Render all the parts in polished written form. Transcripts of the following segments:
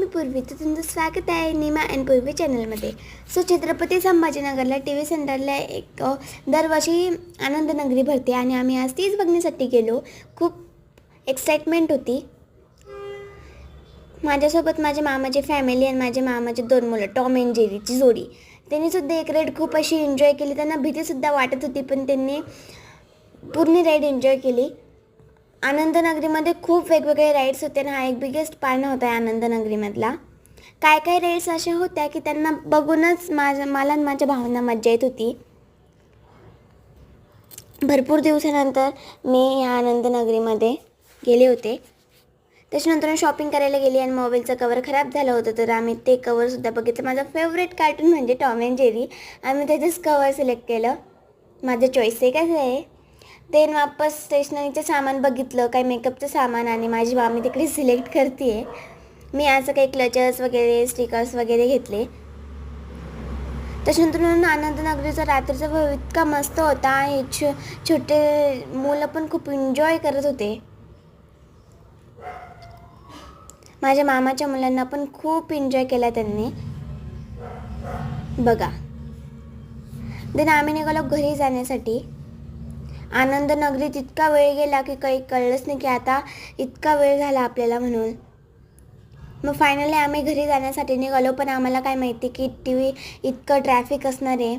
मी पूर्वी, तर तुमचं स्वागत आहे नीमा अँड पूर्वी चॅनलमध्ये. सो छत्रपती संभाजीनगरला टी व्ही सेंटरला एक दरवर्षी आनंदनगरी भरते आणि आम्ही आज तीच बघण्यासाठी गेलो. खूप एक्साइटमेंट होती. माझ्यासोबत माझ्या मामाची फॅमिली आणि माझ्या मामाचे 2 मुलं, टॉम अँड जेरीची जोडी. त्यांनीसुद्धा एक राईड खूप अशी एन्जॉय केली. त्यांना भीतीसुद्धा वाटत होती, पण त्यांनी पूर्ण राईड एन्जॉय केली. आनंदनगरीमध्ये खूप वेगवेगळे राईड्स होते आणि हा एक बिगेस्ट पाळणा होता आनंदनगरीमधला. काय काय राईड्स अशा होत्या की त्यांना बघूनच मला आणि माझ्या भावांना मज्जा येत होती. भरपूर दिवसानंतर मी या आनंदनगरीमध्ये गेले होते. त्याच्यानंतर मी शॉपिंग करायला गेली आणि मोबाईलचं कवर खराब झालं होतं, तर आम्ही ते कवरसुद्धा बघितलं. माझं फेवरेट कार्टून म्हणजे टॉम अँड जेरी. आम्ही त्याचंच कवर सिलेक्ट केलं. माझं चॉईस आहे कसं आहे. देन वापस स्टेशनरीचं सामान बघितलं, काही मेकअपचं सामान, आणि माझी मामी तिकडे सिलेक्ट करते आहे. मी असं काही क्लचर्स वगैरे, स्टिकर्स वगैरे घेतले. त्याच्यानंतर आनंदनगरीचा रात्रीचा व्यू इतका मस्त होता. हे छोटे मुलं पण खूप एन्जॉय करत होते. माझ्या मामाच्या मुलांना पण खूप एन्जॉय केला त्यांनी. बघा. देन आम्ही निघालो घरी जाण्यासाठी. आनंदनगरीत इतका वेळ गेला की काही कळलंच नाही की आता इतका वेळ झाला आपल्याला म्हणून. मग फायनली आम्ही घरी जाण्यासाठी निघालो, पण आम्हाला काय माहिती की इतकं ट्रॅफिक असणार आहे.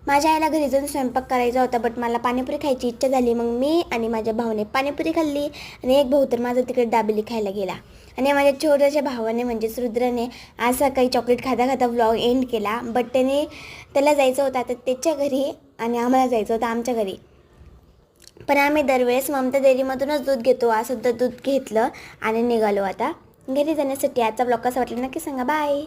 माझ्या आईला घरी जाऊन स्वयंपाक करायचा होता, बट मला पाणीपुरी खायची इच्छा झाली. मग मी आणि माझ्या भावाने पाणीपुरी खाल्ली आणि एक भाऊ तर माझा तिकडे दाबेली खायला गेला. आणि माझ्या छोट्याच्या भावाने म्हणजेच रुद्राने आज सकाळी चॉकलेट खाता खाता व्लॉग एंड केला. बट त्याला जायचं होतं आता त्याच्या घरी आणि आम्हाला जायचं होतं आमच्या घरी. पण आम्ही दरवेळेस ममता डेअरीमधूनच दूध घेतो, असं दूध घेतलं आणि निघालो आता घरी जाण्यासाठी. आजचा ब्लॉग कसा वाटला नक्की सांगा. बाय.